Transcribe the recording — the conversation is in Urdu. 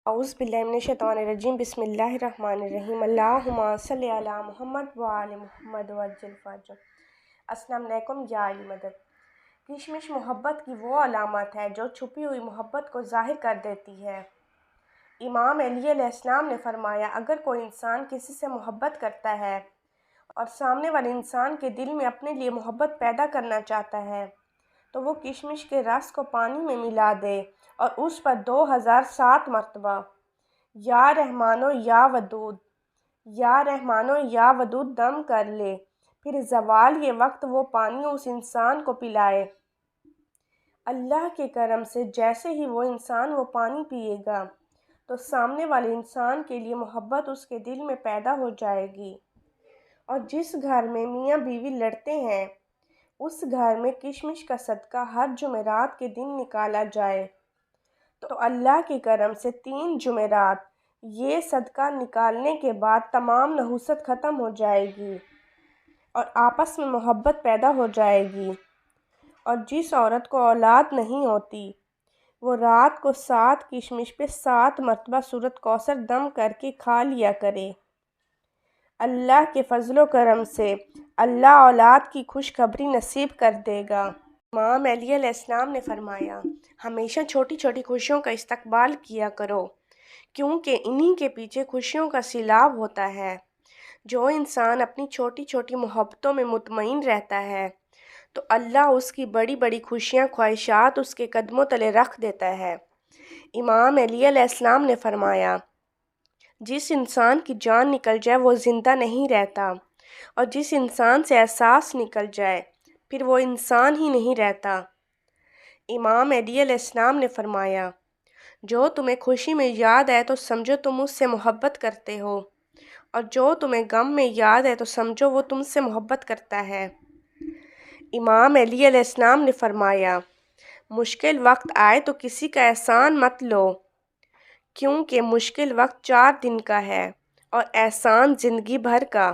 اعوذ باللہ من الشیطان الرجیم بسم اللہ الرحمن الرحیم اللہم صلی علی محمد وآل محمد وعجل فرجہ۔ السلام علیکم یا علی مدد۔ کشمش محبت کی وہ علامت ہے جو چھپی ہوئی محبت کو ظاہر کر دیتی ہے۔ امام علی علیہ السلام نے فرمایا، اگر کوئی انسان کسی سے محبت کرتا ہے اور سامنے والے انسان کے دل میں اپنے لیے محبت پیدا کرنا چاہتا ہے تو وہ کشمش کے رس کو پانی میں ملا دے اور اس پر 2007 مرتبہ یا رحمانو یا ودود یا رحمانو یا ودود دم کر لے، پھر زوال یہ وقت وہ پانی اس انسان کو پلائے۔ اللہ کے کرم سے جیسے ہی وہ انسان وہ پانی پیے گا تو سامنے والے انسان کے لیے محبت اس کے دل میں پیدا ہو جائے گی۔ اور جس گھر میں میاں بیوی لڑتے ہیں اس گھر میں کشمش کا صدقہ ہر جمعرات کے دن نکالا جائے تو اللہ کے کرم سے 3 جمعرات یہ صدقہ نکالنے کے بعد تمام نحوست ختم ہو جائے گی اور آپس میں محبت پیدا ہو جائے گی۔ اور جس عورت کو اولاد نہیں ہوتی وہ رات کو 7 کشمش پہ 7 مرتبہ سورۃ کوثر دم کر کے کھا لیا کرے۔ اللہ کے فضل و کرم سے اللہ اولاد کی خوشخبری نصیب کر دے گا۔ امام علی علیہ السلام نے فرمایا، ہمیشہ چھوٹی چھوٹی خوشیوں کا استقبال کیا کرو کیونکہ انہی کے پیچھے خوشیوں کا سیلاب ہوتا ہے۔ جو انسان اپنی چھوٹی چھوٹی محبتوں میں مطمئن رہتا ہے تو اللہ اس کی بڑی بڑی خوشیاں خواہشات اس کے قدموں تلے رکھ دیتا ہے۔ امام علی علیہ السلام نے فرمایا، جس انسان کی جان نکل جائے وہ زندہ نہیں رہتا اور جس انسان سے احساس نکل جائے پھر وہ انسان ہی نہیں رہتا۔ امام علی علیہ السلام نے فرمایا، جو تمہیں خوشی میں یاد آئے تو سمجھو تم اس سے محبت کرتے ہو اور جو تمہیں غم میں یاد آئے تو سمجھو وہ تم سے محبت کرتا ہے۔ امام علی علیہ السلام نے فرمایا، مشکل وقت آئے تو کسی کا احسان مت لو کیونکہ مشکل وقت 4 دن کا ہے اور احسان زندگی بھر کا۔